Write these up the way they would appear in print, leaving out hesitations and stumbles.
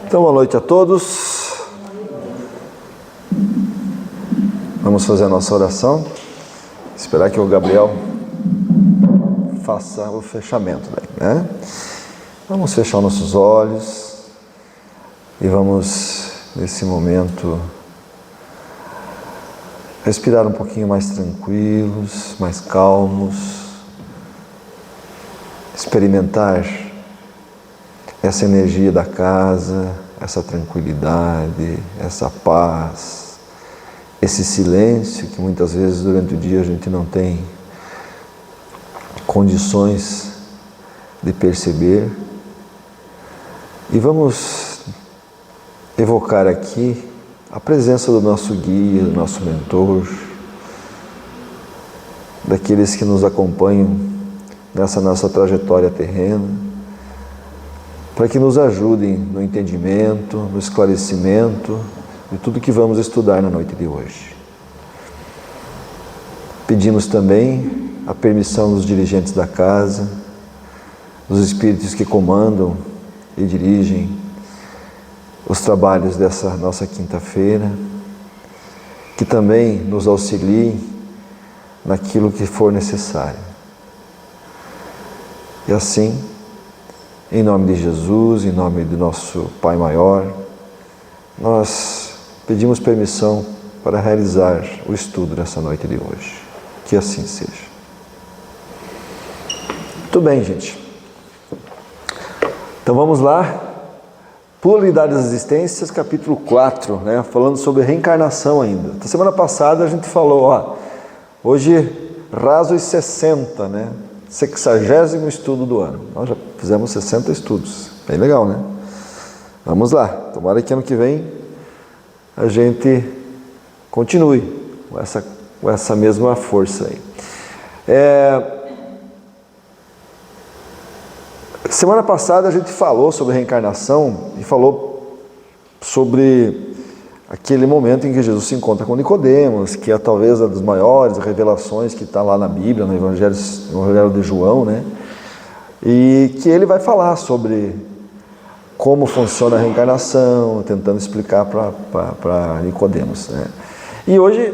Então, boa noite a todos. Vamos fazer a nossa oração. Esperar que o Gabriel faça o fechamento daí, né? Vamos fechar nossos olhos e vamos, nesse momento, respirar um pouquinho mais tranquilos, mais calmos, experimentar essa energia da casa, essa tranquilidade, essa paz, esse silêncio que muitas vezes durante o dia a gente não tem condições de perceber. E vamos evocar aqui a presença do nosso guia, do nosso mentor, daqueles que nos acompanham nessa nossa trajetória terrena, para que nos ajudem no entendimento, no esclarecimento de tudo que vamos estudar na noite de hoje. Pedimos também a permissão dos dirigentes da casa, dos espíritos que comandam e dirigem os trabalhos dessa nossa quinta-feira, que também nos auxiliem naquilo que for necessário. E assim, em nome de Jesus, em nome do nosso Pai Maior, nós pedimos permissão para realizar o estudo nessa noite de hoje. Que assim seja. Muito bem, gente. Então vamos lá. Pluralidade das existências, capítulo 4, né? Falando sobre reencarnação ainda. Na semana passada a gente falou, hoje raso os 60, né? 60º estudo do ano. Nós já fizemos 60 estudos. Bem legal, né? Vamos lá. Tomara que ano que vem a gente continue com essa mesma força aí. Semana passada a gente falou sobre reencarnação e falou sobre aquele momento em que Jesus se encontra com Nicodemos, que é talvez uma das maiores revelações que está lá na Bíblia, no Evangelho de João, né? E que ele vai falar sobre como funciona a reencarnação, tentando explicar para Nicodemos, né? E hoje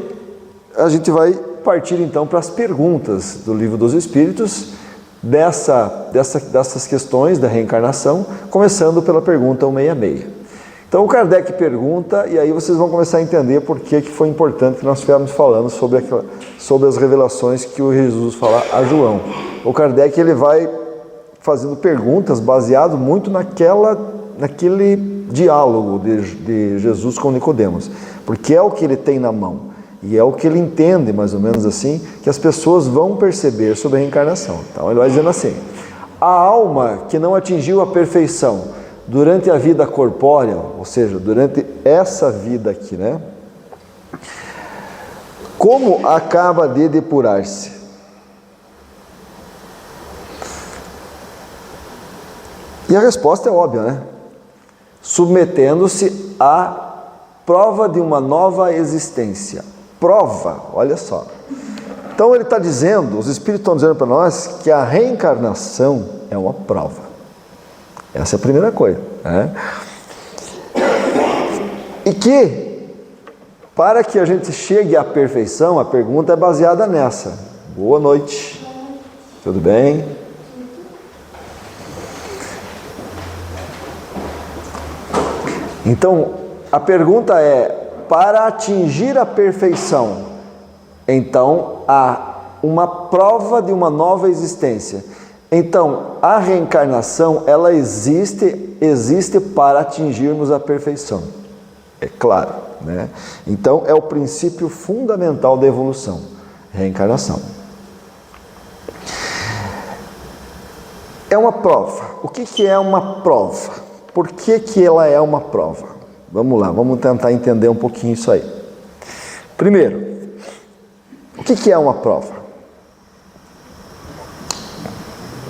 a gente vai partir então para as perguntas do Livro dos Espíritos, dessas questões da reencarnação, começando pela pergunta 166. Então o Kardec pergunta, e aí vocês vão começar a entender por que foi importante que nós estivéssemos falando sobre as revelações que o Jesus fala a João. O Kardec ele vai fazendo perguntas baseado muito naquele diálogo de Jesus com Nicodemos, porque é o que ele tem na mão. E é o que ele entende, mais ou menos assim, que as pessoas vão perceber sobre a reencarnação. Então ele vai dizendo assim: a alma que não atingiu a perfeição durante a vida corpórea, ou seja, durante essa vida aqui, né? Como acaba de depurar-se? E a resposta é óbvia, né? Submetendo-se à prova de uma nova existência. Prova, olha só. Então ele está dizendo, os Espíritos estão dizendo para nós que a reencarnação é uma prova. Essa é a primeira coisa, né? E que, para que a gente chegue à perfeição, a pergunta é baseada nessa. Boa noite, tudo bem? Então, a pergunta é: para atingir a perfeição, então há uma prova de uma nova existência. Então, a reencarnação, ela existe para atingirmos a perfeição. É claro, né? Então, é o princípio fundamental da evolução, reencarnação. É uma prova. O que é uma prova? Por que ela é uma prova? Vamos lá, vamos tentar entender um pouquinho isso aí. Primeiro, o que é uma prova?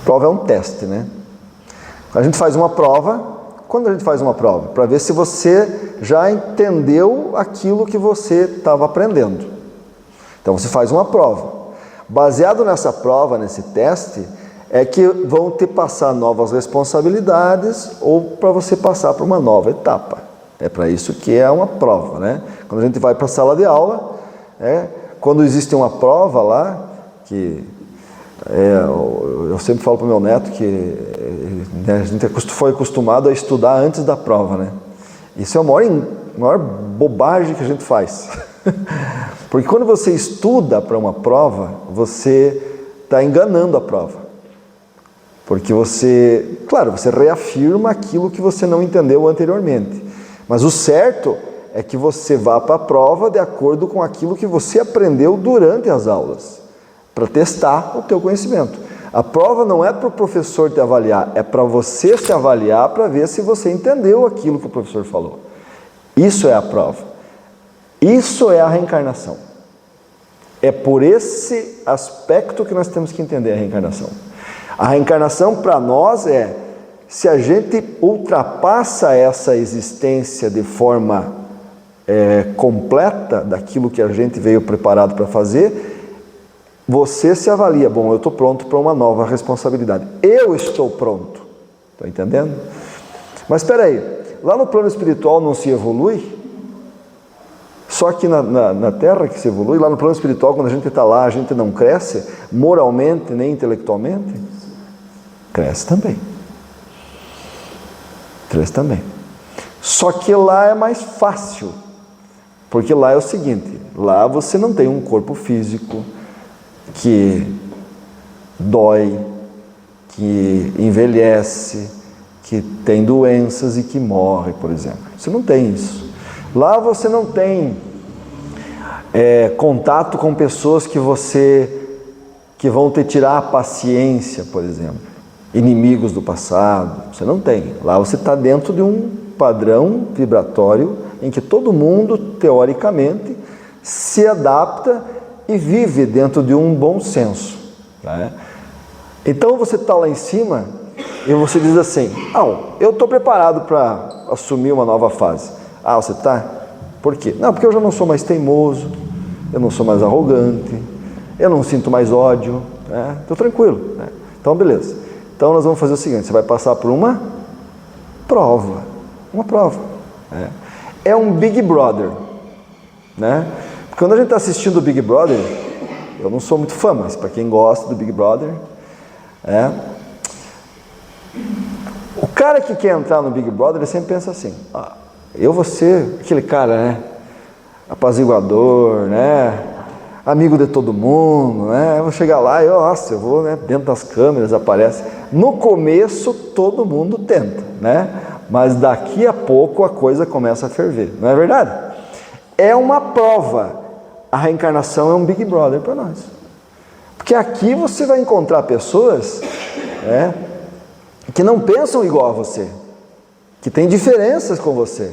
Prova é um teste, né? A gente faz uma prova. Quando a gente faz uma prova? Para ver se você já entendeu aquilo que você estava aprendendo. Então você faz uma prova. Baseado nessa prova, nesse teste, é que vão te passar novas responsabilidades ou para você passar para uma nova etapa. É para isso que é uma prova, né? Quando a gente vai para a sala de aula, quando existe uma prova lá, que eu sempre falo para o meu neto que a gente foi acostumado a estudar antes da prova, né? Isso é a maior bobagem que a gente faz. Porque quando você estuda para uma prova, você está enganando a prova. Porque você reafirma aquilo que você não entendeu anteriormente. Mas o certo é que você vá para a prova de acordo com aquilo que você aprendeu durante as aulas, para testar o teu conhecimento. A prova não é para o professor te avaliar, é para você se avaliar para ver se você entendeu aquilo que o professor falou. Isso é a prova. Isso é a reencarnação. É por esse aspecto que nós temos que entender a reencarnação. A reencarnação para nós se a gente ultrapassa essa existência de forma completa daquilo que a gente veio preparado para fazer, você se avalia, bom, eu estou pronto para uma nova responsabilidade. Eu estou pronto. Está entendendo? Mas espera aí, lá no plano espiritual não se evolui? Só que na Terra que se evolui, lá no plano espiritual, quando a gente está lá, a gente não cresce moralmente nem intelectualmente? Cresce também. Cresce também. Só que lá é mais fácil, porque lá é o seguinte, lá você não tem um corpo físico que dói, que envelhece, que tem doenças e que morre, por exemplo. Você não tem isso. Lá você não tem contato com pessoas que vão te tirar a paciência, por exemplo. Inimigos do passado, você não tem. Lá você está dentro de um padrão vibratório em que todo mundo, teoricamente, se adapta e vive dentro de um bom senso. Né? Então você está lá em cima e você diz assim, eu estou preparado para assumir uma nova fase. Você está? Por quê? Não, porque eu já não sou mais teimoso, eu não sou mais arrogante, eu não sinto mais ódio, estou tranquilo. Né? Então, beleza. Então, nós vamos fazer o seguinte, você vai passar por uma prova. Uma prova. É um Big Brother. Né? Porque quando a gente está assistindo o Big Brother, eu não sou muito fã, mas para quem gosta do Big Brother, o cara que quer entrar no Big Brother, ele sempre pensa assim, eu vou ser aquele cara, né? Apaziguador, né? Amigo de todo mundo, né? Eu vou chegar lá e, eu vou, né? Dentro das câmeras aparece. No começo, todo mundo tenta, né? Mas daqui a pouco a coisa começa a ferver, não é verdade? É uma prova. A reencarnação é um Big Brother para nós. Porque aqui você vai encontrar pessoas, que não pensam igual a você, que têm diferenças com você.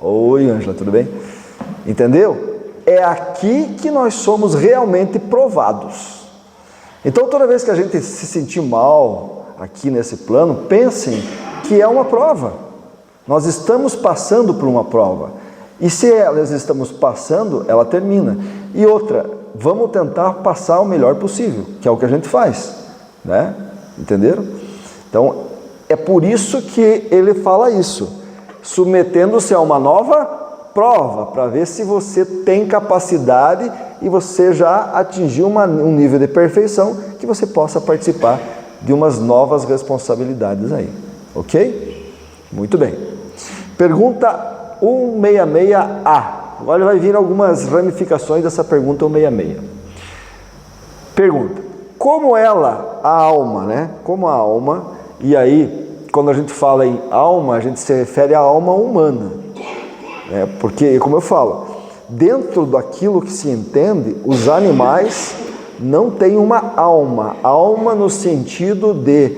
Oi, Ângela, tudo bem? Entendeu? É aqui que nós somos realmente provados. Então, toda vez que a gente se sentir mal aqui nesse plano, pensem que é uma prova. Nós estamos passando por uma prova. E se nós estamos passando, ela termina. E outra, vamos tentar passar o melhor possível, que é o que a gente faz. Né? Entenderam? Então, é por isso que ele fala isso. Submetendo-se a uma nova prova, para ver se você tem capacidade e você já atingiu um nível de perfeição que você possa participar de umas novas responsabilidades aí. Ok? Muito bem. Pergunta 166A. Agora vai vir algumas ramificações dessa pergunta 166. Pergunta: como ela, a alma, né? Como a alma, e aí, quando a gente fala em alma, a gente se refere à alma humana. Porque, como eu falo, dentro daquilo que se entende, os animais não têm uma alma. Alma no sentido de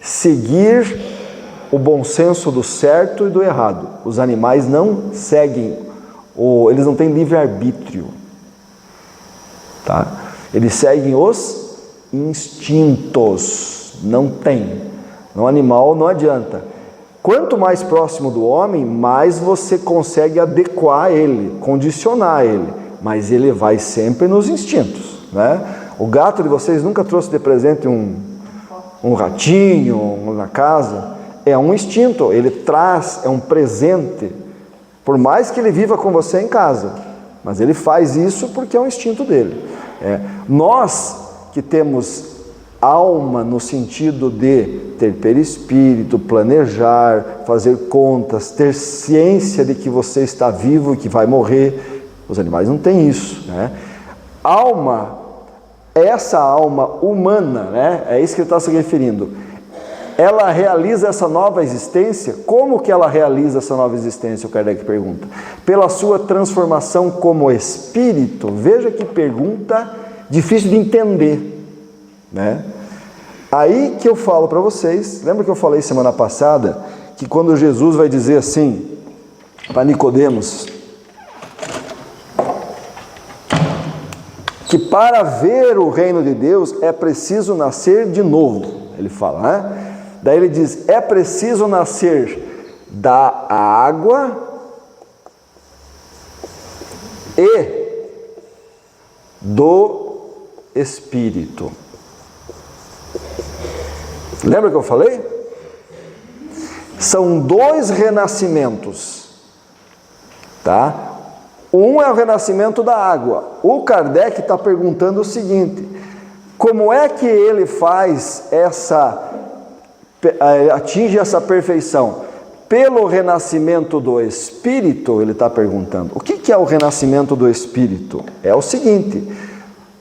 seguir o bom senso do certo e do errado. Os animais não seguem, eles não têm livre-arbítrio. Tá? Eles seguem os instintos. Não tem. No animal não adianta. Quanto mais próximo do homem, mais você consegue adequar ele, condicionar ele. Mas ele vai sempre nos instintos. Né? O gato de vocês nunca trouxe de presente um ratinho na casa, é um instinto, ele traz, é um presente, por mais que ele viva com você em casa, mas ele faz isso porque é um instinto dele. Nós que temos alma no sentido de ter perispírito, planejar, fazer contas, ter ciência de que você está vivo e que vai morrer, os animais não têm isso, né? Alma, essa alma humana, né? É isso que ele está se referindo. Ela realiza essa nova existência. Como que ela realiza essa nova existência? O Kardec pergunta. Pela sua transformação como espírito. Veja que pergunta difícil de entender, né? Aí que eu falo para vocês, lembra que eu falei semana passada, que quando Jesus vai dizer assim, para Nicodemos, que para ver o reino de Deus é preciso nascer de novo, ele fala, né? Daí ele diz, é preciso nascer da água e do Espírito. Lembra que eu falei? São dois renascimentos, tá? Um é o renascimento da água. O Kardec está perguntando o seguinte, como é que ele faz atinge essa perfeição? Pelo renascimento do Espírito, ele está perguntando. O que é o renascimento do Espírito? É o seguinte,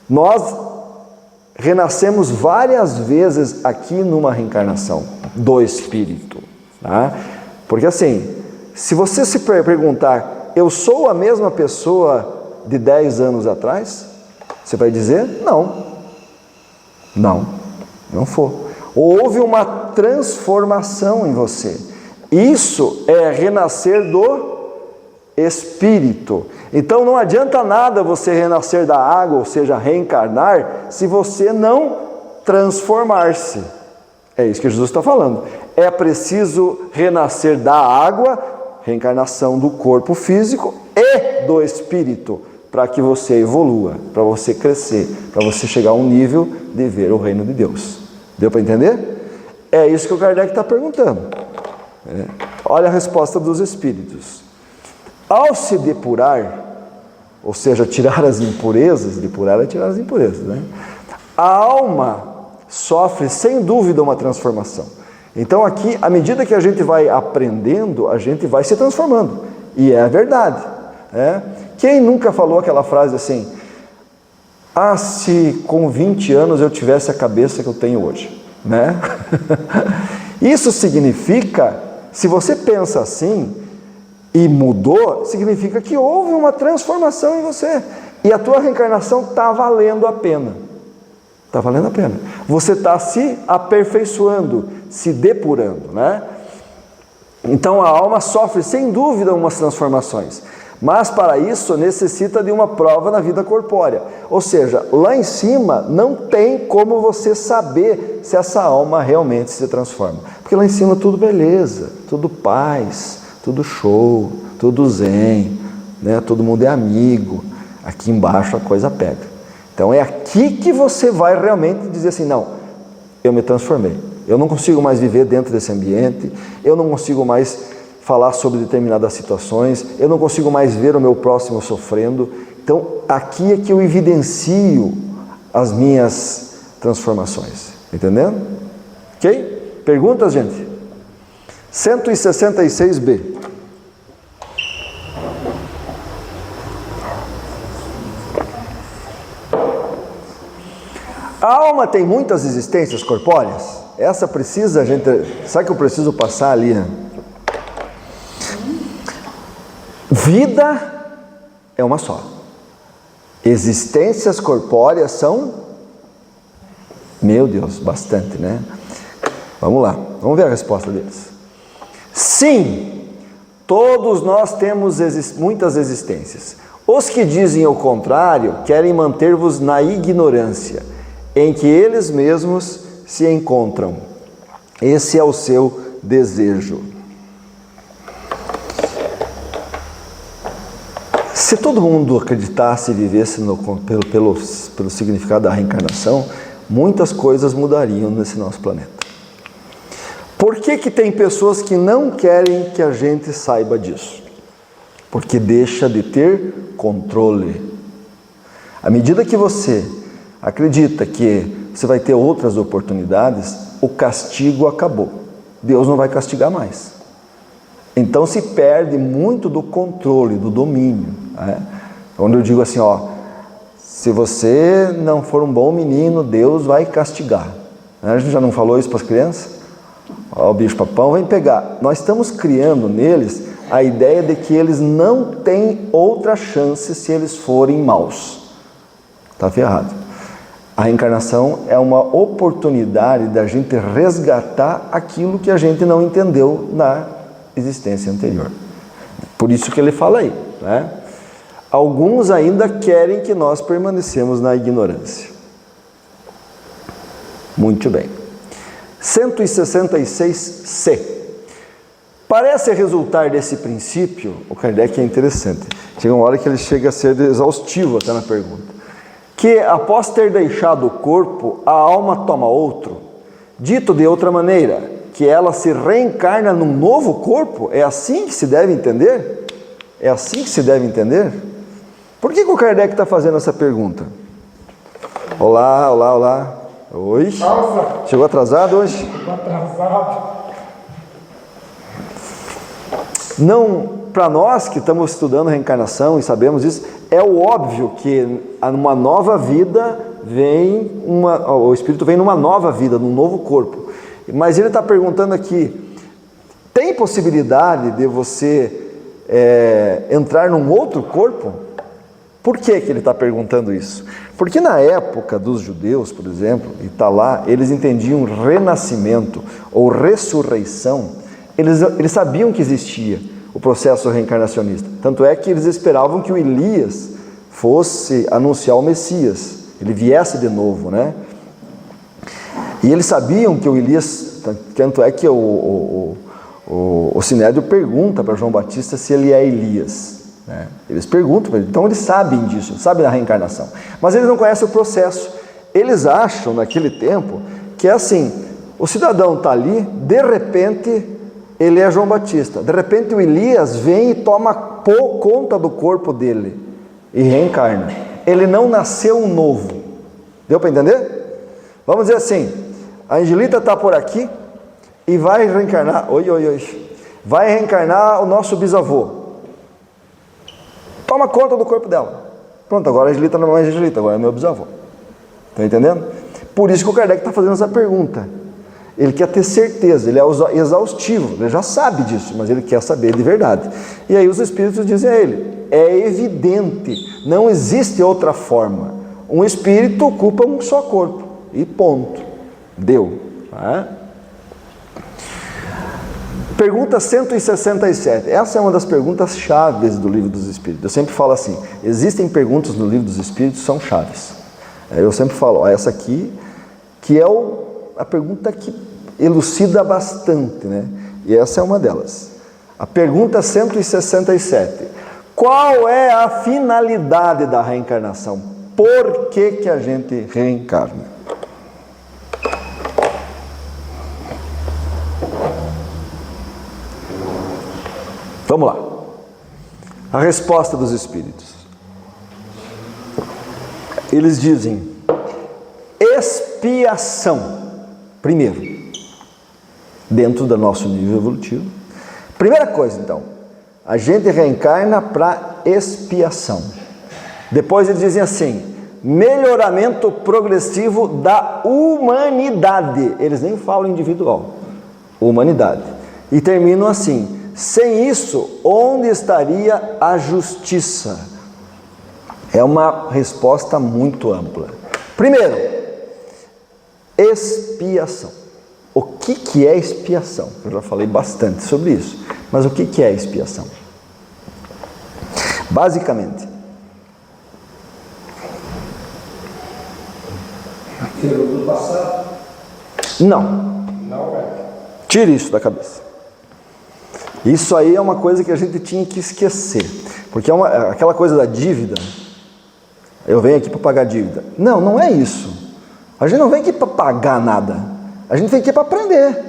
nós renascemos várias vezes aqui numa reencarnação do Espírito, tá? Porque assim, se você se perguntar, eu sou a mesma pessoa de 10 anos atrás? Você vai dizer, não for. Houve uma transformação em você. Isso é renascer do Espírito. Então não adianta nada você renascer da água, ou seja, reencarnar, se você não transformar-se. É isso que Jesus está falando. É preciso renascer da água, reencarnação do corpo físico e do Espírito, para que você evolua, para você crescer, para você chegar a um nível de ver o reino de Deus. Deu para entender? É isso que o Kardec está perguntando. Olha a resposta dos Espíritos. Ao se depurar, ou seja, tirar as impurezas, depurar é tirar as impurezas, né? A alma sofre sem dúvida uma transformação. Então aqui, à medida que a gente vai aprendendo, a gente vai se transformando. E é a verdade. Quem nunca falou aquela frase assim, se com 20 anos eu tivesse a cabeça que eu tenho hoje, né? Isso significa, se você pensa assim e mudou, significa que houve uma transformação em você. E a tua reencarnação está valendo a pena. Está valendo a pena. Você está se aperfeiçoando, se depurando, né? Então a alma sofre sem dúvida umas transformações. Mas para isso necessita de uma prova na vida corpórea. Ou seja, lá em cima não tem como você saber se essa alma realmente se transforma. Porque lá em cima tudo beleza, tudo paz, tudo show, tudo zen, né? Todo mundo é amigo. Aqui embaixo a coisa pega. Então é aqui que você vai realmente dizer assim, não, eu me transformei. Eu não consigo mais viver dentro desse ambiente, eu não consigo mais falar sobre determinadas situações, eu não consigo mais ver o meu próximo sofrendo. Então, aqui é que eu evidencio as minhas transformações. Entendendo? Ok? Perguntas, gente? 166b. A alma tem muitas existências corpóreas? Essa precisa, gente... Sabe que eu preciso passar ali, né? Vida é uma só. Existências corpóreas são, meu Deus, bastante, né? Vamos lá, vamos ver a resposta deles. Sim, todos nós temos muitas existências. Os que dizem o contrário querem manter-vos na ignorância, em que eles mesmos se encontram. Esse é o seu desejo. Se todo mundo acreditasse e vivesse pelo significado da reencarnação, muitas coisas mudariam nesse nosso planeta. Por que que tem pessoas que não querem que a gente saiba disso? Porque deixa de ter controle. À medida que você acredita que você vai ter outras oportunidades, o castigo acabou. Deus não vai castigar mais. Então se perde muito do controle, do domínio, né? Onde eu digo assim, se você não for um bom menino, Deus vai castigar. A gente já não falou isso para as crianças? O bicho papão vem pegar. Nós estamos criando neles a ideia de que eles não têm outra chance se eles forem maus. Está ferrado. A reencarnação é uma oportunidade da gente resgatar aquilo que a gente não entendeu na existência anterior. Por isso que ele fala aí, né? Alguns ainda querem que nós permanecemos na ignorância. Muito bem. 166C. Parece resultar desse princípio, o Kardec é interessante, chega uma hora que ele chega a ser exaustivo até na pergunta, que após ter deixado o corpo, a alma toma outro. Dito de outra maneira, que ela se reencarna num novo corpo? É assim que se deve entender? É assim que se deve entender? Por que o Kardec está fazendo essa pergunta? Olá, olá, olá. Oi. Nossa. Chegou atrasado hoje? Chegou atrasado. Não, para nós que estamos estudando reencarnação e sabemos isso, é o óbvio que numa nova vida o espírito vem numa nova vida, num novo corpo. Mas ele está perguntando aqui, tem possibilidade de você entrar num outro corpo? Por que ele está perguntando isso? Porque na época dos judeus, por exemplo, e está lá, eles entendiam renascimento ou ressurreição, eles sabiam que existia o processo reencarnacionista. Tanto é que eles esperavam que o Elias fosse anunciar o Messias, ele viesse de novo, né? E eles sabiam que o Elias, tanto é que o Sinédrio pergunta para João Batista se ele é Elias. Né? Eles perguntam para ele, então eles sabem disso, sabem da reencarnação, mas eles não conhecem o processo. Eles acham naquele tempo que é assim, o cidadão está ali, de repente ele é João Batista, de repente o Elias vem e toma conta do corpo dele e reencarna. Ele não nasceu novo. Deu para entender? Vamos dizer assim, a Angelita está por aqui e vai reencarnar, vai reencarnar o nosso bisavô. Toma conta do corpo dela. Pronto, agora a Angelita não é mais Angelita, agora é meu bisavô. Está entendendo? Por isso que o Kardec está fazendo essa pergunta. Ele quer ter certeza, ele é exaustivo, ele já sabe disso, mas ele quer saber de verdade. E aí os espíritos dizem a ele, é evidente, não existe outra forma. Um espírito ocupa um só corpo, e ponto. Deu. Tá? Pergunta 167, essa é uma das perguntas chaves do Livro dos Espíritos. Eu sempre falo assim, existem perguntas no Livro dos Espíritos que são chaves. Eu sempre falo, essa aqui, que é a pergunta que elucida bastante, né? E essa é uma delas. A pergunta 167, qual é a finalidade da reencarnação? Por que a gente reencarna? Vamos lá. A resposta dos espíritos. Eles dizem expiação. Primeiro, dentro do nosso nível evolutivo. Primeira coisa, então, a gente reencarna para expiação. Depois eles dizem assim, melhoramento progressivo da humanidade. Eles nem falam individual, humanidade. E terminam assim, sem isso, onde estaria a justiça? É uma resposta muito ampla. Primeiro, expiação. O que é expiação? Eu já falei bastante sobre isso, mas o que é expiação? Basicamente, do passado? Não. Tire isso da cabeça. Isso aí é uma coisa que a gente tinha que esquecer, porque é aquela coisa da dívida, eu venho aqui para pagar dívida. Não é isso. A gente não vem aqui para pagar nada, a gente vem aqui para aprender,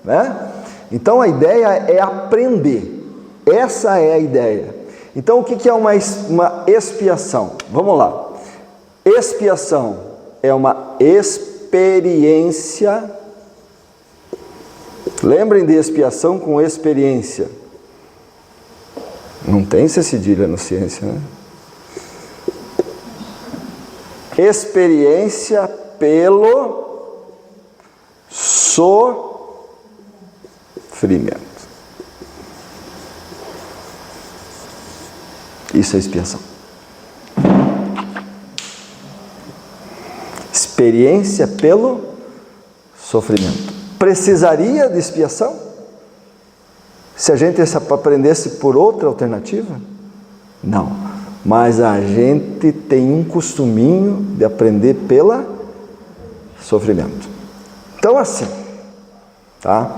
né? Então a ideia é aprender, essa é a ideia. Então o que é uma expiação? Vamos lá. Expiação é uma experiência. Lembrem de expiação com experiência. Não tem esse cedilha na ciência, né? Experiência pelo sofrimento. Isso é expiação. Experiência pelo sofrimento. Precisaria de expiação? Se a gente aprendesse por outra alternativa? Não. Mas a gente tem um costuminho de aprender pelo sofrimento. Então assim, tá?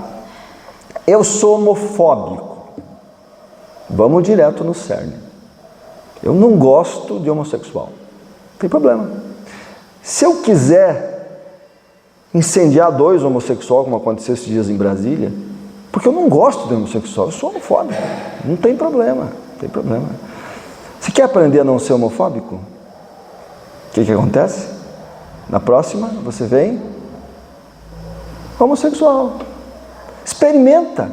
Eu sou homofóbico. Vamos direto no cerne. Eu não gosto de homossexual. Não tem problema. Se eu quiser incendiar 2 homossexuais, como aconteceu esses dias em Brasília, porque eu não gosto de homossexual, eu sou homofóbico. Não tem problema, não tem problema. Você quer aprender a não ser homofóbico? O que acontece? Na próxima, você vem homossexual. Experimenta.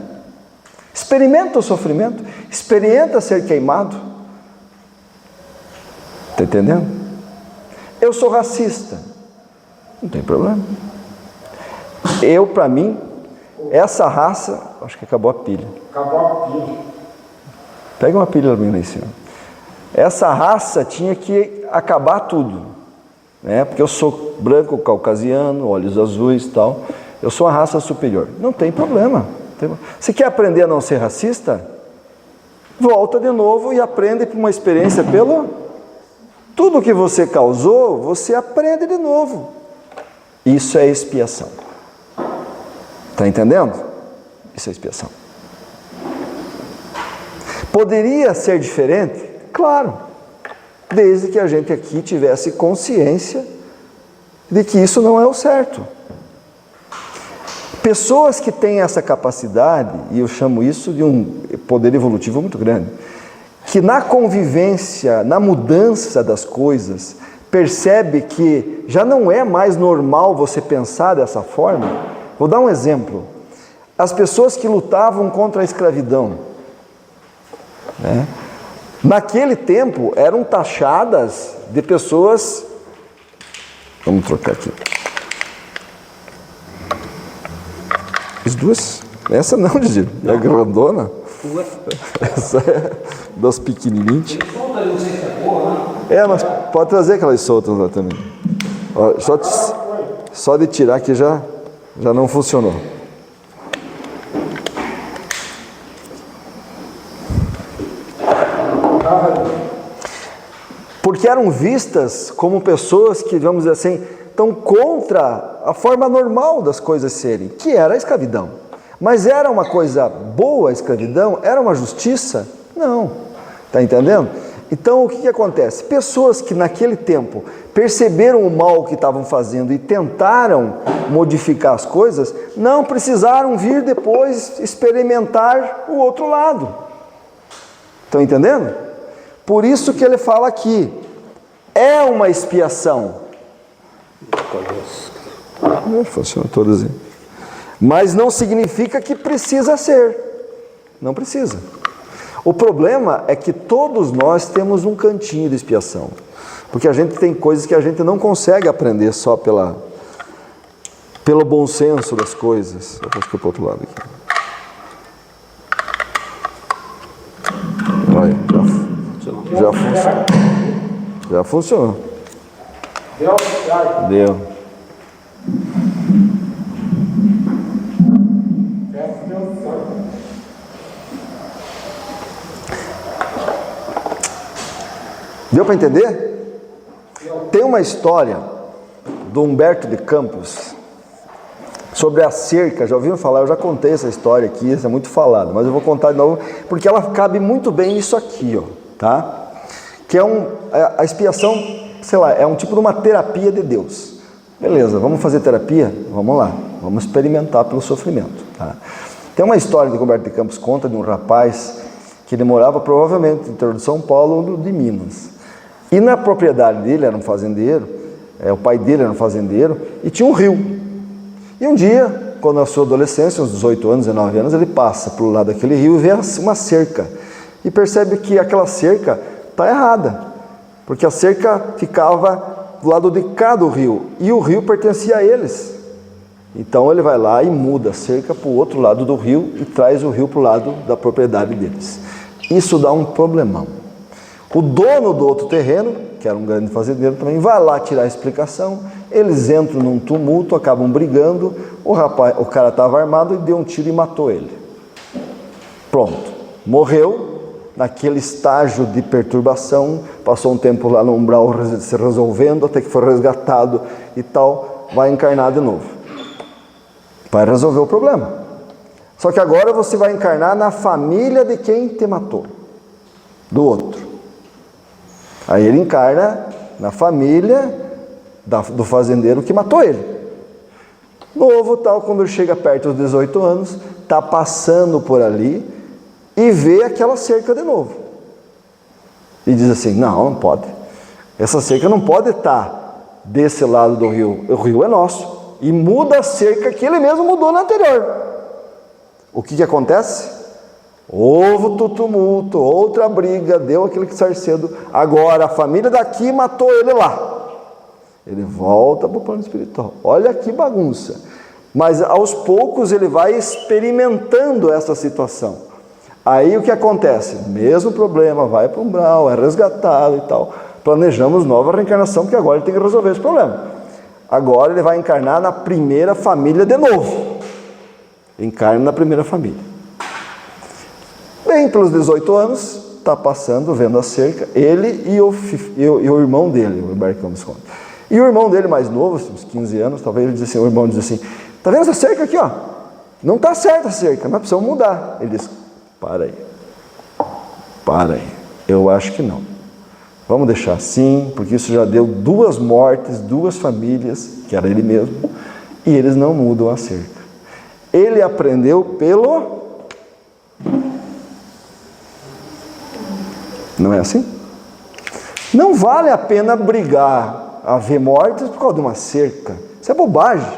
Experimenta o sofrimento. Experimenta ser queimado. Está entendendo? Eu sou racista. Não tem problema. Para mim, essa raça... Acho que acabou a pilha. Acabou a pilha. Pega uma pilha lá em cima. Essa raça tinha que acabar tudo, né? Porque eu sou branco, caucasiano, olhos azuis e tal. Eu sou a raça superior. Não tem problema. Se quer aprender a não ser racista, volta de novo e aprende por uma experiência pelo... Tudo que você causou, você aprende de novo. Isso é expiação. Está entendendo? Isso é expiação. Poderia ser diferente? Claro. Desde que a gente aqui tivesse consciência de que isso não é o certo. Pessoas que têm essa capacidade, e eu chamo isso de um poder evolutivo muito grande, que na convivência, na mudança das coisas, percebe que já não é mais normal você pensar dessa forma. Vou dar um exemplo. As pessoas que lutavam contra a escravidão, né? Naquele tempo eram taxadas de pessoas... Vamos trocar aqui. As duas? Essa não, Didi. É grandona. Essa é das pequenininhas. Mas pode trazer aquelas soltas lá também. Ó, só de tirar que já não funcionou. Porque eram vistas como pessoas que, vamos dizer assim, estão contra a forma normal das coisas serem, que era a escravidão. Mas era uma coisa boa a escravidão? Era uma justiça? Não. Está entendendo? Então o que acontece? Pessoas que naquele tempo perceberam o mal que estavam fazendo e tentaram modificar as coisas, não precisaram vir depois experimentar o outro lado. Estão entendendo? Por isso que ele fala aqui, é uma expiação. Funciona todas aí. Mas não significa que precisa ser. Não precisa. O problema é que todos nós temos um cantinho de expiação. Porque a gente tem coisas que a gente não consegue aprender só pelo bom senso das coisas. Eu posso ir para o outro lado aqui. Olha, já funcionou. Já funcionou. Deu. Deu para entender? Tem uma história do Humberto de Campos sobre a cerca. Já ouviram falar? Eu já contei essa história aqui, isso é muito falado, mas eu vou contar de novo porque ela cabe muito bem nisso aqui, ó, tá? Que é a expiação, sei lá, é um tipo de uma terapia de Deus. Beleza, vamos fazer terapia? Vamos lá, vamos experimentar pelo sofrimento. Tá? Tem uma história que o Humberto de Campos conta de um rapaz que ele morava provavelmente no interior de São Paulo ou de Minas. E na propriedade dele, era um fazendeiro, o pai dele era um fazendeiro, e tinha um rio. E um dia, quando na sua adolescência, uns 18 anos, 19 anos, ele passa pelo lado daquele rio e vê uma cerca. E percebe que aquela cerca está errada, porque a cerca ficava do lado de cá do rio, e o rio pertencia a eles. Então ele vai lá e muda a cerca para o outro lado do rio e traz o rio para o lado da propriedade deles. Isso dá um problemão. O dono do outro terreno, que era um grande fazendeiro também, vai lá tirar a explicação, eles entram num tumulto, acabam brigando, o cara estava armado e deu um tiro e matou ele. Pronto, morreu. Naquele estágio de perturbação, passou um tempo lá no umbral se resolvendo, até que foi resgatado e tal, vai encarnar de novo. Vai resolver o problema. Só que agora você vai encarnar na família de quem te matou, do outro. Aí ele encarna na família do fazendeiro que matou ele. Novo tal, quando ele chega perto dos 18 anos, está passando por ali, e vê aquela cerca de novo. E diz assim, não pode. Essa cerca não pode estar desse lado do rio. O rio é nosso. E muda a cerca que ele mesmo mudou na anterior. O que acontece? Houve tumulto, outra briga, deu aquele que sai cedo. Agora a família daqui matou ele lá. Ele volta para o plano espiritual. Olha que bagunça. Mas aos poucos ele vai experimentando essa situação. Aí o que acontece? Mesmo problema, vai para o umbral, é resgatado e tal. Planejamos nova reencarnação, porque agora ele tem que resolver esse problema. Agora ele vai encarnar na primeira família de novo. Encarna na primeira família. Bem, pelos 18 anos, está passando, vendo a cerca, ele e o irmão dele, o Humberto Campos conta. E o irmão dele mais novo, uns 15 anos, talvez ele diz assim, o irmão diz assim, tá vendo essa cerca aqui, ó? Não está certa a cerca, nós precisamos mudar. Ele diz, para aí, eu acho que não. Vamos deixar assim, porque isso já deu 2 mortes, 2 famílias, que era ele mesmo, e eles não mudam a cerca. Ele aprendeu pelo... Não é assim? Não vale a pena brigar, haver mortes por causa de uma cerca. Isso é bobagem.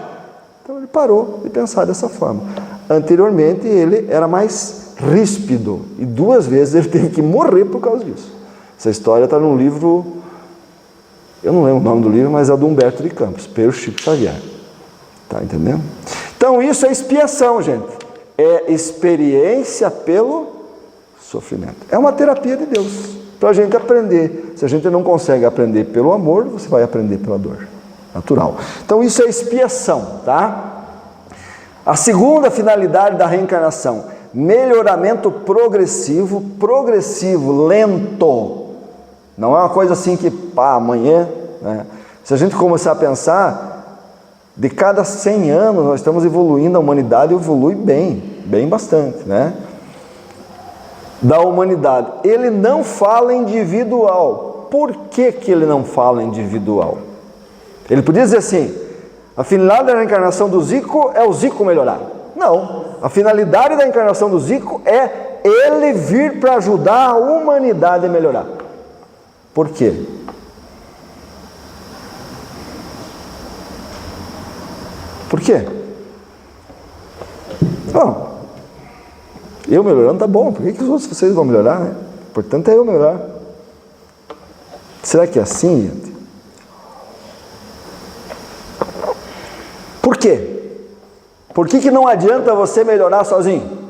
Então ele parou de pensar dessa forma. Anteriormente ele era mais ríspido, e 2 vezes ele teve que morrer por causa disso. Essa história está num livro, eu não lembro o nome do livro, mas é do Humberto de Campos, pelo Chico Xavier. Tá entendendo? Então isso é expiação, gente. É experiência pelo sofrimento. É uma terapia de Deus, para a gente aprender. Se a gente não consegue aprender pelo amor, você vai aprender pela dor. Natural. Então isso é expiação, tá? A segunda finalidade da reencarnação, melhoramento progressivo, lento. Não é uma coisa assim que, amanhã, né? Se a gente começar a pensar, de cada 100 anos nós estamos evoluindo, a humanidade evolui bem bastante, né? Da humanidade. Ele não fala individual. Por que ele não fala individual? Ele podia dizer assim, a finalidade da reencarnação do Zico é o Zico melhorar. Não, a finalidade da encarnação do Zico é ele vir para ajudar a humanidade a melhorar. Por quê? Por quê? Bom, eu melhorando tá bom, por que os outros vocês vão melhorar, né? O importante é eu melhorar. Será que é assim, gente? Por quê? Por que não adianta você melhorar sozinho?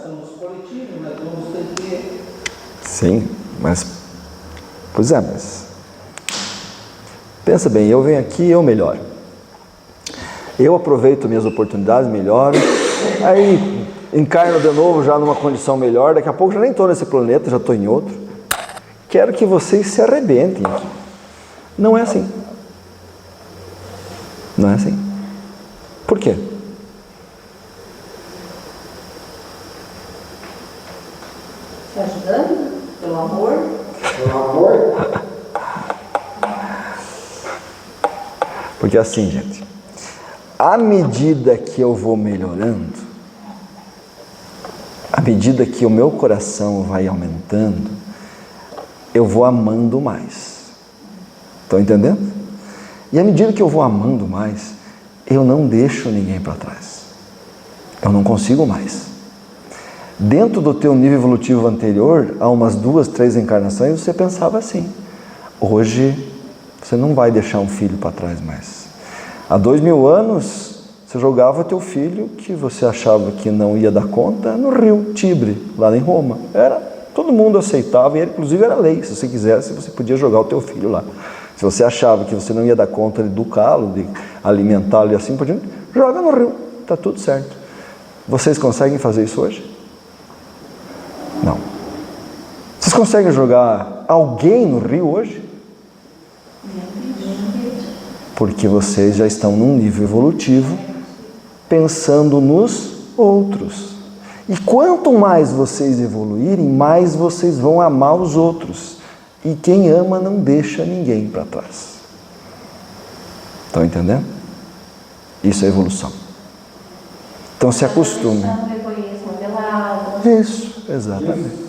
Somos coletivos, né? Todos têm que... Sim, mas... Pois é, mas... Pensa bem, eu venho aqui e eu melhoro. Eu aproveito minhas oportunidades, melhoro. Aí encarno de novo já numa condição melhor. Daqui a pouco já nem estou nesse planeta, já estou em outro. Quero que vocês se arrebentem. Não é assim. Não é assim. Por quê? Tá ajudando? Pelo amor? Pelo amor. Porque assim, gente, à medida que eu vou melhorando, à medida que o meu coração vai aumentando, eu vou amando mais. Estão entendendo? E à medida que eu vou amando mais, eu não deixo ninguém para trás. Eu não consigo mais. Dentro do teu nível evolutivo anterior, há umas 2, 3 encarnações, você pensava assim. Hoje, você não vai deixar um filho para trás mais. Há 2000 anos, você jogava teu filho, que você achava que não ia dar conta, no rio Tibre, lá em Roma. Todo mundo aceitava, e inclusive era lei. Se você quisesse, você podia jogar o teu filho lá. Se você achava que você não ia dar conta de educá-lo, de alimentá-lo e assim por diante, joga no rio, está tudo certo. Vocês conseguem fazer isso hoje? Não. Vocês conseguem jogar alguém no rio hoje? Porque vocês já estão num nível evolutivo, pensando nos outros. E quanto mais vocês evoluírem, mais vocês vão amar os outros. E quem ama não deixa ninguém para trás. Estão entendendo? Isso é evolução. Então se acostume. Isso, exatamente.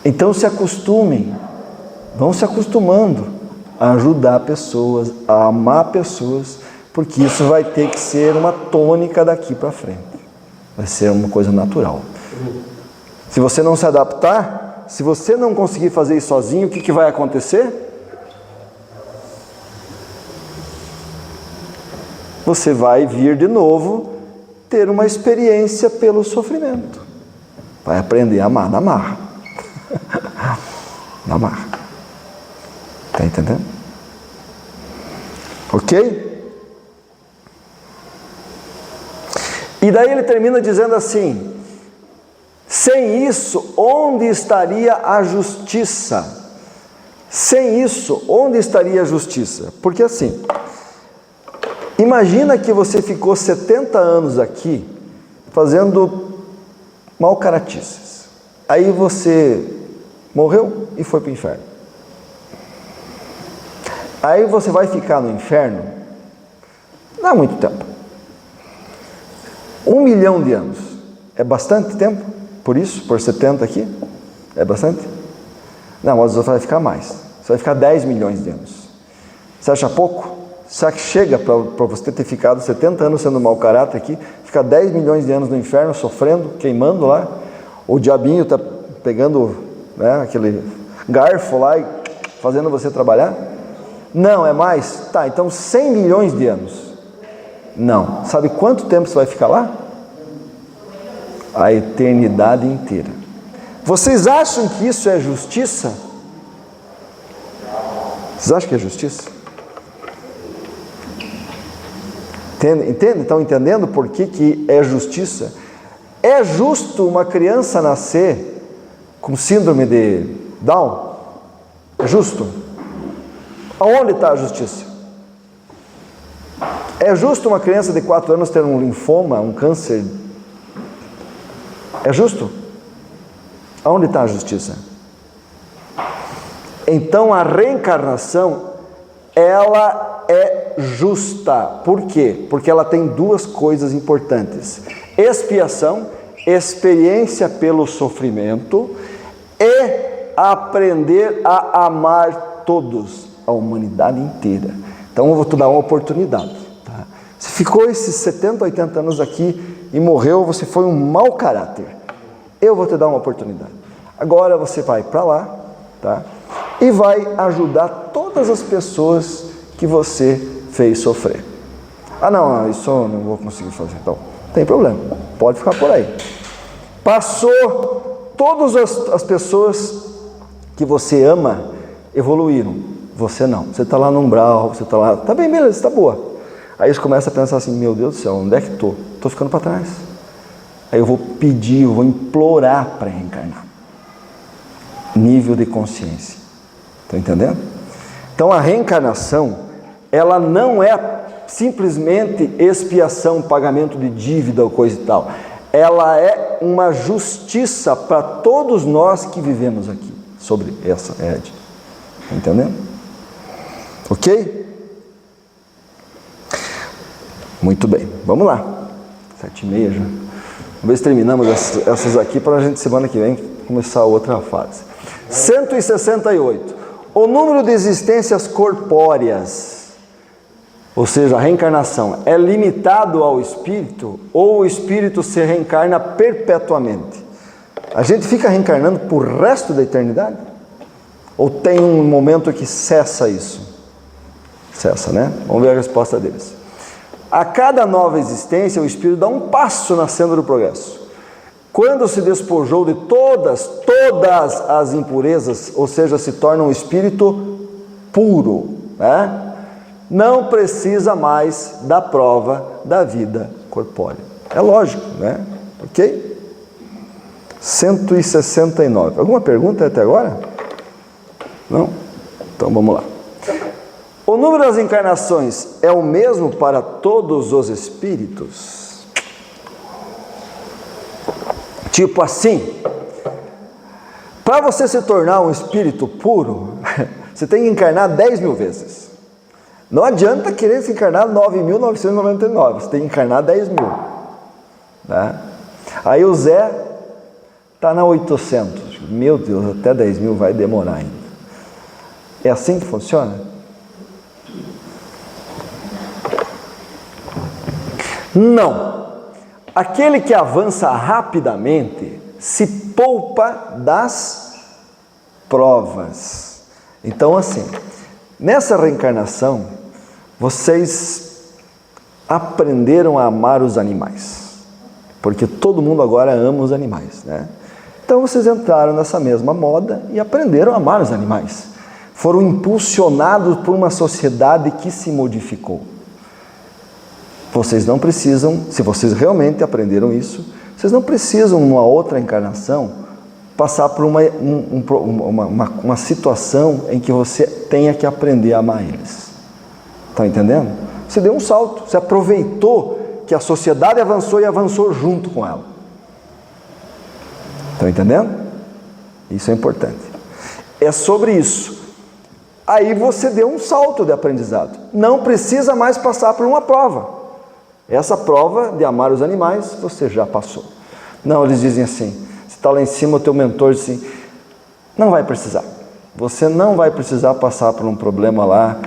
Então se acostumem, vão se acostumando a ajudar pessoas, a amar pessoas, porque isso vai ter que ser uma tônica daqui para frente. Vai ser uma coisa natural. Se você não se adaptar, se você não conseguir fazer isso sozinho, o que vai acontecer? Você vai vir de novo ter uma experiência pelo sofrimento. Vai aprender a amar na marra. Na marra. Está entendendo? Ok? E daí ele termina dizendo assim: sem isso, onde estaria a justiça? Sem isso, onde estaria a justiça? Porque assim, imagina que você ficou 70 anos aqui fazendo mau caratices. Aí você morreu e foi para o inferno. Aí você vai ficar no inferno, não há muito tempo. 1 milhão de anos. É bastante tempo? Por isso? Por 70 aqui? É bastante? Não, mas você vai ficar mais. Você vai ficar 10 milhões de anos. Você acha pouco? Será que chega para você ter ficado 70 anos sendo mau caráter aqui, ficar 10 milhões de anos no inferno, sofrendo, queimando lá? O diabinho está pegando, né, aquele garfo lá e fazendo você trabalhar? Não, é mais? Tá, então 100 milhões de anos. Não. Sabe quanto tempo você vai ficar lá? A eternidade inteira. Vocês acham que isso é justiça? Vocês acham que é justiça? Entende? Estão entendendo por que é justiça? É justo uma criança nascer com síndrome de Down? É justo? Aonde está a justiça? É justo uma criança de 4 anos ter um linfoma, um câncer? É justo? Aonde está a justiça? Então a reencarnação, ela é justa. Por quê? Porque ela tem 2 coisas importantes: expiação, experiência pelo sofrimento, e aprender a amar todos, a humanidade inteira. Então eu vou te dar uma oportunidade. Tá? Você ficou esses 70, 80 anos aqui e morreu, você foi um mau caráter. Eu vou te dar uma oportunidade. Agora você vai para lá, tá? E vai ajudar todas as pessoas que você fez sofrer. Ah não, isso eu não vou conseguir fazer. Então, não tem problema, pode ficar por aí. Passou, todas as pessoas que você ama evoluíram. Você não, você está lá no umbral, você está lá, tá bem, beleza, está boa. Aí você começa a pensar assim: meu Deus do céu, onde é que estou? Estou ficando para trás. Aí eu vou pedir, eu vou implorar para reencarnar. Nível de consciência. Estão entendendo? Então a reencarnação, ela não é simplesmente expiação, pagamento de dívida ou coisa e tal. ela é uma justiça para todos nós que vivemos aqui, sobre essa Ed. Entendendo? Ok? Muito bem, vamos lá. 7h30 já. Vamos ver se terminamos essas aqui para a gente semana que vem começar a outra fase. 168. O número de existências corpóreas, ou seja, a reencarnação, é limitado ao espírito ou o espírito se reencarna perpetuamente? A gente fica reencarnando por resto da eternidade? Ou tem um momento que cessa isso? Cessa, né? Vamos ver a resposta deles. A cada nova existência, o espírito dá um passo na senda do progresso. Quando se despojou de todas as impurezas, ou seja, se torna um espírito puro, né? Não precisa mais da prova da vida corpórea. É lógico, né? Ok? 169. Alguma pergunta até agora? Não? Então vamos lá. O número das encarnações é o mesmo para todos os espíritos? Tipo assim, para você se tornar um espírito puro, você tem que encarnar 10.000 vezes. Não adianta querer se encarnar 9.999, você tem que encarnar 10.000. Né? Aí o Zé está na 800. Meu Deus, até 10.000 vai demorar ainda. É assim que funciona? Não. Aquele que avança rapidamente se poupa das provas. Então, assim, nessa reencarnação, vocês aprenderam a amar os animais, porque todo mundo agora ama os animais, né? Então vocês entraram nessa mesma moda e aprenderam a amar os animais. Foram impulsionados por uma sociedade que se modificou. Vocês não precisam, se vocês realmente aprenderam isso, vocês não precisam, numa outra encarnação, passar por uma situação em que você tenha que aprender a amar eles. Estão entendendo? Você deu um salto, você aproveitou que a sociedade avançou e avançou junto com ela. Estão entendendo? Isso é importante. É sobre isso. Aí você deu um salto de aprendizado. Não precisa mais passar por uma prova. Essa prova de amar os animais, você já passou. Não, eles dizem assim, você está lá em cima, o teu mentor diz assim, não vai precisar. Você não vai precisar passar por um problema lá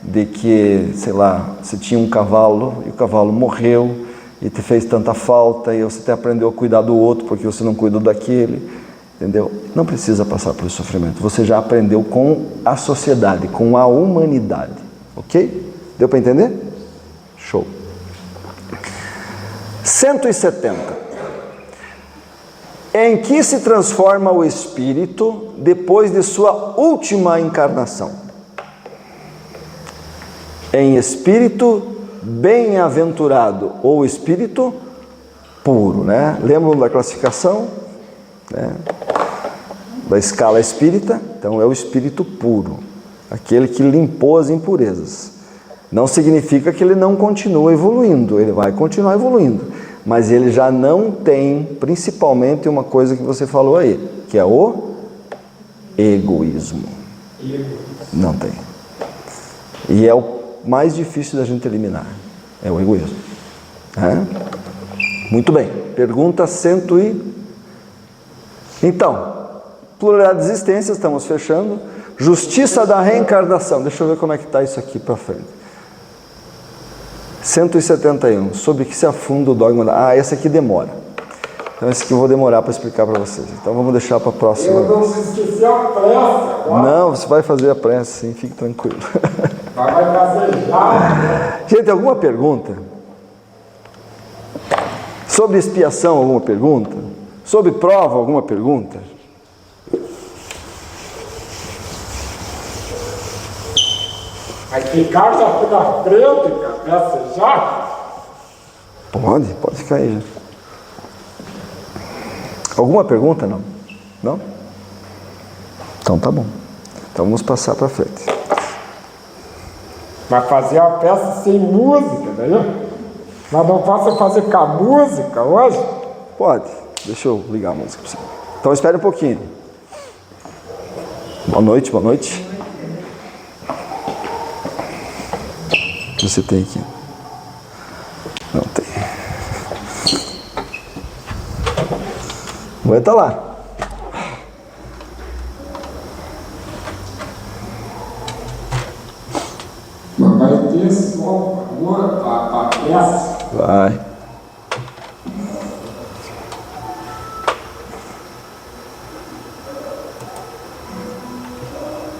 de que, sei lá, você tinha um cavalo e o cavalo morreu e te fez tanta falta e você até aprendeu a cuidar do outro porque você não cuidou daquele, entendeu? Não precisa passar por esse sofrimento. Você já aprendeu com a sociedade, com a humanidade. Ok? Deu para entender? Show. 170. Em que se transforma o espírito depois de sua última encarnação? Em espírito bem-aventurado ou espírito puro, né? Lembram da classificação, né? Da escala espírita? Então é o espírito puro, aquele que limpou as impurezas. Não significa que ele não continua evoluindo, ele vai continuar evoluindo, mas ele já não tem, principalmente, uma coisa que você falou aí, que é o egoísmo. Não tem. E é o mais difícil da gente eliminar, é o egoísmo. Muito bem, pergunta 100 e... Então, pluralidade de existências, estamos fechando. Justiça da reencarnação, deixa eu ver como é que está isso aqui para frente. 171, sobre que se afunda o dogma da... Ah, esse aqui demora. Então esse aqui eu vou demorar para explicar para vocês. Então vamos deixar para a próxima. Eu não esqueci a prece. Não, você vai fazer a prece, sim, fique tranquilo. Vai fazer já, né? Gente, alguma pergunta? Sobre expiação, alguma pergunta? Sobre prova, alguma pergunta? Vai ficar já aqui na frente, cara, já? Pode ficar aí. Alguma pergunta? Não? Não? Então tá bom. Então vamos passar para frente. Vai fazer a peça sem música, né? Mas não posso fazer com a música hoje? Pode. Deixa eu ligar a música para você. Então espere um pouquinho. Boa noite, boa noite. O que você tem aqui? Não tem. Vai estar lá. Mas vai ter só a peça. Vai.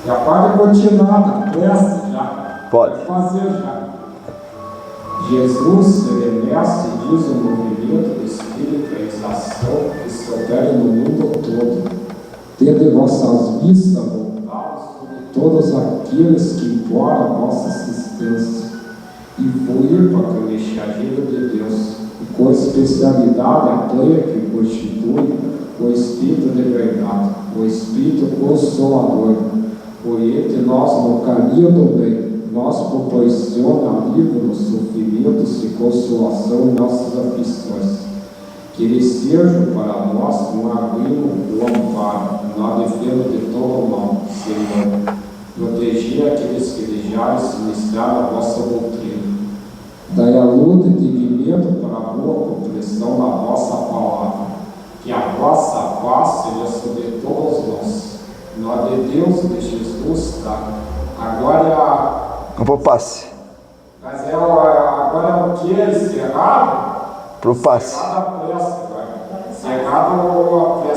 Já pode continuar na prece, já. Pode. Fazer já. Jesus, ele é mestre, diz o movimento do Espírito, a ação que se opera no mundo todo. Tende vossas vistas voltadas sobre todos aqueles que imploram a vossa assistência e fluir para o mensageiro de Deus, e com especialidade a pleia que constitui o Espírito de verdade, o Espírito Consolador. Por ele nós, no caminho do bem, nós proporciona alívio nos sofrimentos e consolação em nossas aflições. Que ele seja para nós um abrigo, um amparo, na defesa de todo mal, Senhor. Proteger aqueles que desejarem ministrar a vossa doutrina. Dai a luz e entendimento para a boa compreensão da vossa palavra. Que a vossa paz seja sobre todos nós. Nós de Deus e de Jesus, tá? Agora Vamos pro passe. Mas agora é o que? Encerrado? Pro passe. Encerrado a prece, agora. Encerrado a prece.